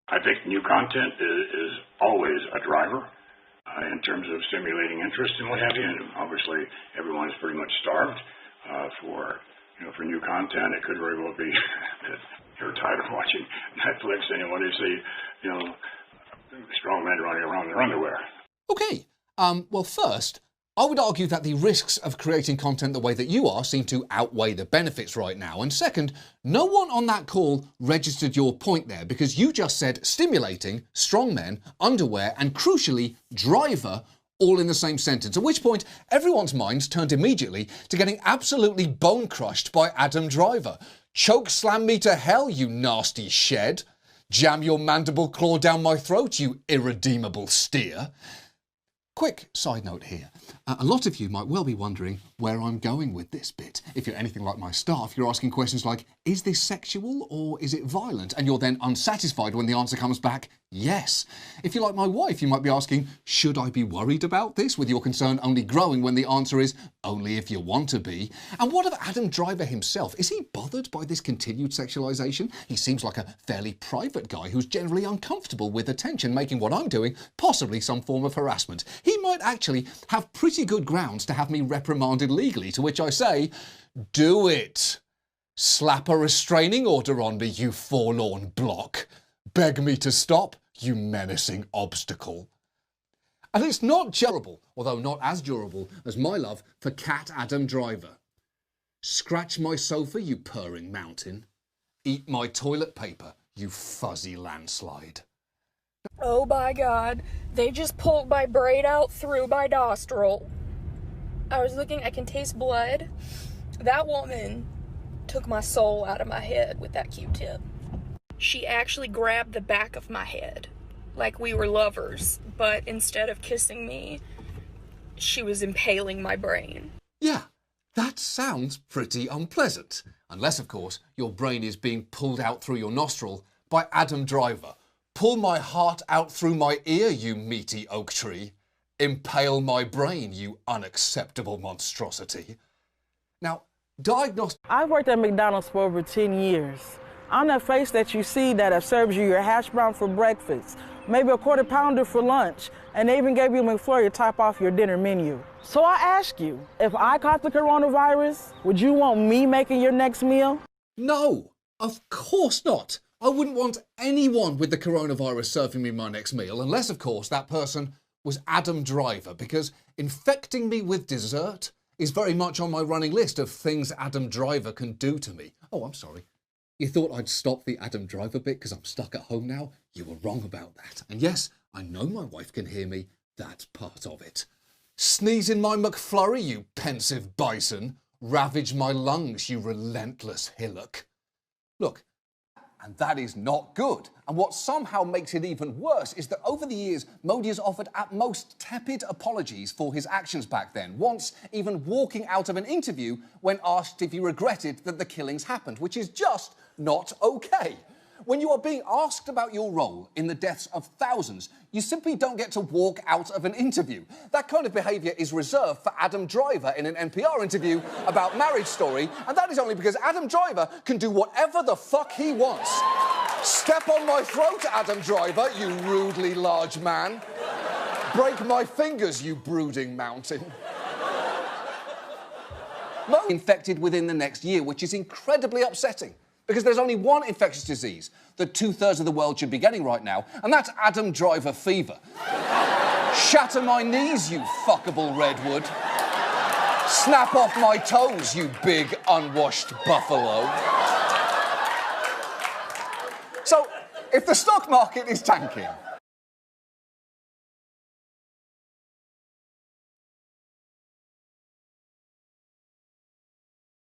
I think new content is always a driver in terms of stimulating interest and what have you. And obviously, everyone is pretty much starved for new content. It could very well be that you're tired of watching Netflix and you want to see, strong men running around in their underwear. Okay. Well, first, I would argue that the risks of creating content the way that you are seem to outweigh the benefits right now. And second, no one on that call registered your point there, because you just said stimulating, strong men, underwear, and crucially, driver, all in the same sentence. At which point, everyone's minds turned immediately to getting absolutely bone crushed by Adam Driver. Choke slam me to hell, you nasty shed. Jam your mandible claw down my throat, you irredeemable steer. Quick side note here. A lot of you might well be wondering where I'm going with this bit. If you're anything like my staff, you're asking questions like, is this sexual or is it violent? And you're then unsatisfied when the answer comes back, yes. If you're like my wife, you might be asking, should I be worried about this? With your concern only growing when the answer is, only if you want to be. And what of Adam Driver himself? Is he bothered by this continued sexualization? He seems like a fairly private guy who's generally uncomfortable with attention, making what I'm doing possibly some form of harassment. He might actually have pretty good grounds to have me reprimanded legally, to which I say, do it. Slap a restraining order on me, you forlorn block. Beg me to stop, you menacing obstacle. And it's not durable, although not as durable as my love for Cat Adam Driver. Scratch my sofa, you purring mountain. Eat my toilet paper, you fuzzy landslide. Oh my God, they just pulled my brain out through my nostril. I was looking, I can taste blood. That woman took my soul out of my head with that Q-tip. She actually grabbed the back of my head, like we were lovers, but instead of kissing me, she was impaling my brain. Yeah, that sounds pretty unpleasant. Unless, of course, your brain is being pulled out through your nostril by Adam Driver. Pull my heart out through my ear, you meaty oak tree. Impale my brain, you unacceptable monstrosity. Now, I've worked at McDonald's for over 10 years. I'm that face that you see that serves you your hash brown for breakfast, maybe a quarter pounder for lunch, and they even gave you a McFlurry to top off your dinner menu. So I ask you, if I caught the coronavirus, would you want me making your next meal? No, of course not. I wouldn't want anyone with the coronavirus serving me my next meal, unless, of course, that person was Adam Driver, because infecting me with dessert is very much on my running list of things Adam Driver can do to me. Oh, I'm sorry. You thought I'd stop the Adam Driver bit because I'm stuck at home now? You were wrong about that. And yes, I know my wife can hear me. That's part of it. Sneeze in my McFlurry, you pensive bison. Ravage my lungs, you relentless hillock. Look, and that is not good. And what somehow makes it even worse is that over the years, Modi has offered at most tepid apologies for his actions back then, once even walking out of an interview when asked if he regretted that the killings happened, which is just not okay. When you are being asked about your role in the deaths of thousands, you simply don't get to walk out of an interview. That kind of behaviour is reserved for Adam Driver in an NPR interview about Marriage Story, and that is only because Adam Driver can do whatever the fuck he wants. Step on my throat, Adam Driver, you rudely large man. Break my fingers, you brooding mountain. Infected within the next year, which is incredibly upsetting. Because there's only one infectious disease that 2/3 of the world should be getting right now, and that's Adam Driver fever. Shatter my knees, you fuckable redwood. Snap off my toes, you big unwashed buffalo. So, if the stock market is tanking,